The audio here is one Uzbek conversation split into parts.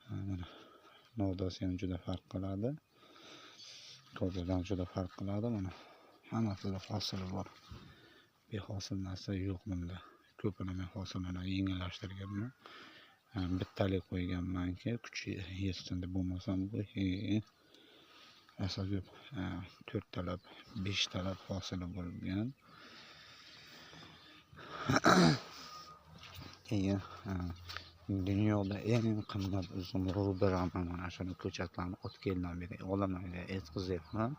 Mana novdasi ham juda farq qiladi. Ko'zdan juda farq qiladi. Mana hammasida hosili bor. Behosil narsa yo'q bunda. Ko'pini men hosilini yengillashtirganman. Bittalik qo'yganmanki, kuchi yetsin deb, bo'lmasam bu asosan 4 talab, 5 talab hosili bo'lgan. Keyin dunyoda eng qimmat uzum Ruberman, mana shuni ko'chatlarni o'tkeldan beri olamanga etqizyapman.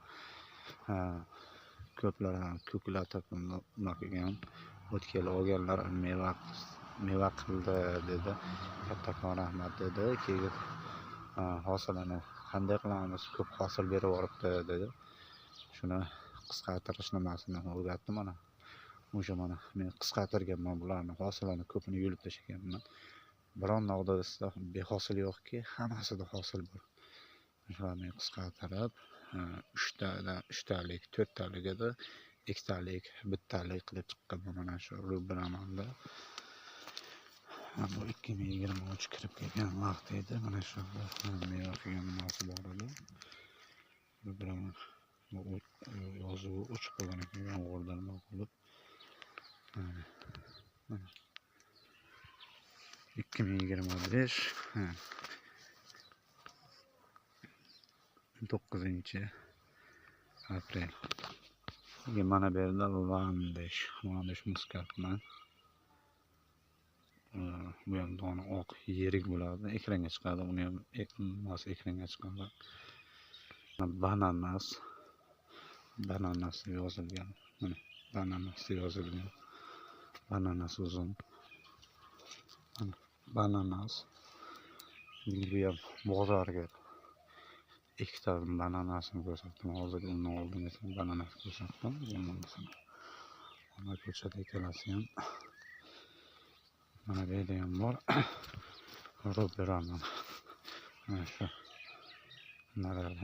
Ko'plar ko'klatib qilgan o'tkel olganlar meva qildi dedi. Kattakon rahmat dedi. Keyin hosilini qanday qilamiz, ko'p hosil berib yuboribdi dedi. Shuni qisqartirish nimasini o'rgatdim mana. O'sha mana men qisqartirganman bularni, hosilini ko'pini yulib tashlaganman. Biron nog'dasida behosil yo'qki, hammasida hosil bor. Shularni qisqartirib 3 talik, 4 taligida 2 talik, 1 talik qilib chiqqan mana shu Ruberamanda. Bu 2023 kirib kelgan vaqt edi. Mana shu meva qilgan nimasi bor edi. Ruberaman bu yozuvi o'chib qolgan ekan, yomg'irdan nima qilib. 2025 9-aprel. Mana bu yerda vandish muskatman. Bu ham dona oq yirik bo'ladi, ekranga chiqadi. Uni ham ekranga chiqadi. Bananas yozilgan. Mana bananas yozilgan. Bananas uzun. Bananas. Bu ham bozorga 2 ta bananasini ko'rsatdim. Hozir uni oldim esa bananas ko'rsatdim. Mana ko'chada ikkalasi ham. Mana bu yerda ham bor. Ruberman. Mana shu.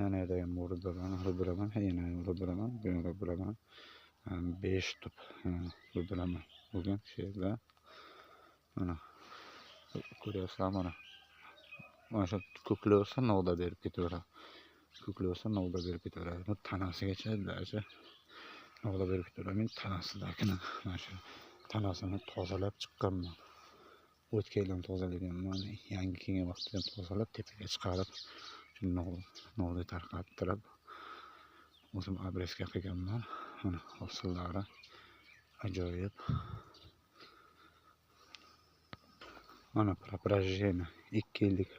Yana yerda ham bor Ruberman. 5 tup Ruberman bo'lgan shu yerda. Mana ko'ryapsizlar mana. Mana shu ko'klosa novda berib ketaveradi. Bu tanasigacha novda berib ketaveradi. Men tanasidagini mana shu tanasini tozalab chiqqanman. O'tkeldan tozalaganman. Yangi kelgan vaqtda tozalab tepaga chiqarib, shu novda tarqattirib o'zim abreska qilganman. Mana hosillari ajoyib. Mana preprojeni 2 yillik